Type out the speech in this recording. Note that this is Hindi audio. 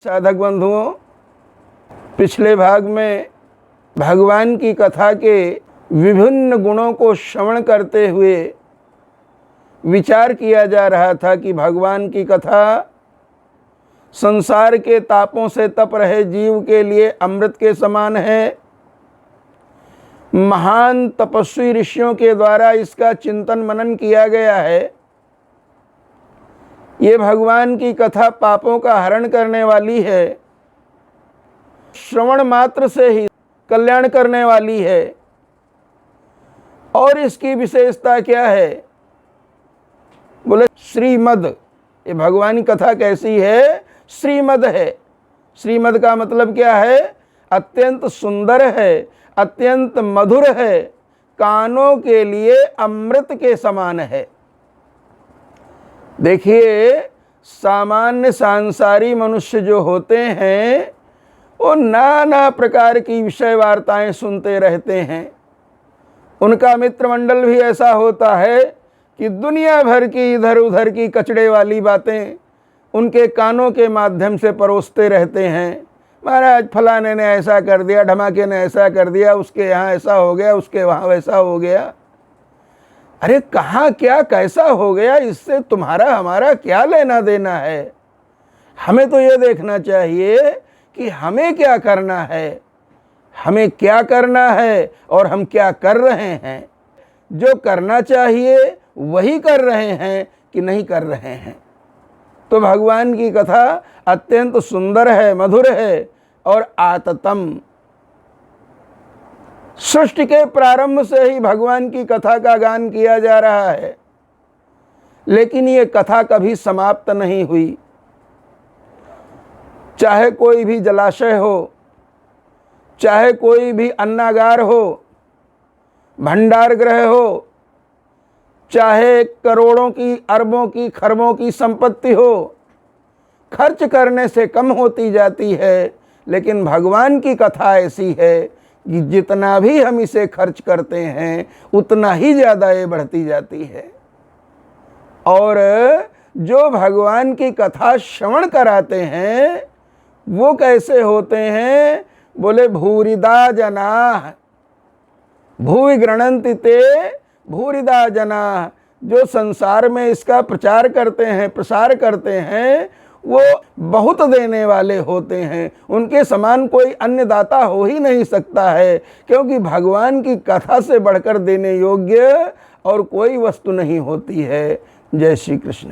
साधक बंधुओं, पिछले भाग में भगवान की कथा के विभिन्न गुणों को श्रवण करते हुए विचार किया जा रहा था कि भगवान की कथा संसार के तापों से तप रहे जीव के लिए अमृत के समान है। महान तपस्वी ऋषियों के द्वारा इसका चिंतन मनन किया गया है। ये भगवान की कथा पापों का हरण करने वाली है, श्रवण मात्र से ही कल्याण करने वाली है। और इसकी विशेषता क्या है? बोले श्रीमद। ये भगवान की कथा कैसी है? श्रीमद है। श्रीमद का मतलब क्या है? अत्यंत सुंदर है, अत्यंत मधुर है, कानों के लिए अमृत के समान है। देखिए, सामान्य सांसारी मनुष्य जो होते हैं वो नाना प्रकार की विषय वार्ताएं सुनते रहते हैं। उनका मित्र मंडल भी ऐसा होता है कि दुनिया भर की इधर उधर की कचड़े वाली बातें उनके कानों के माध्यम से परोसते रहते हैं। महाराज फलाने ने ऐसा कर दिया, ढमाके ने ऐसा कर दिया, उसके यहाँ ऐसा हो गया, उसके वहाँ वैसा हो गया। अरे कहाँ क्या कैसा हो गया, इससे तुम्हारा हमारा क्या लेना देना है? हमें तो ये देखना चाहिए कि हमें क्या करना है, हमें क्या करना है और हम क्या कर रहे हैं। जो करना चाहिए वही कर रहे हैं कि नहीं कर रहे हैं। तो भगवान की कथा अत्यंत सुंदर है, मधुर है और आततम। सृष्टि के प्रारंभ से ही भगवान की कथा का गान किया जा रहा है, लेकिन ये कथा कभी समाप्त नहीं हुई। चाहे कोई भी जलाशय हो, चाहे कोई भी अन्नागार हो, भंडार गृह हो, चाहे करोड़ों की, अरबों की, खरबों की संपत्ति हो, खर्च करने से कम होती जाती है। लेकिन भगवान की कथा ऐसी है कि जितना भी हम इसे खर्च करते हैं उतना ही ज़्यादा ये बढ़ती जाती है। और जो भगवान की कथा श्रवण कराते हैं वो कैसे होते हैं? बोले भूरिदा जना, भूवि गृणन्ति ते भूरिदा जना। जो संसार में इसका प्रचार करते हैं, प्रसार करते हैं, वो बहुत देने वाले होते हैं। उनके समान कोई अन्य दाता हो ही नहीं सकता है, क्योंकि भगवान की कथा से बढ़कर देने योग्य और कोई वस्तु नहीं होती है। जय श्री कृष्ण।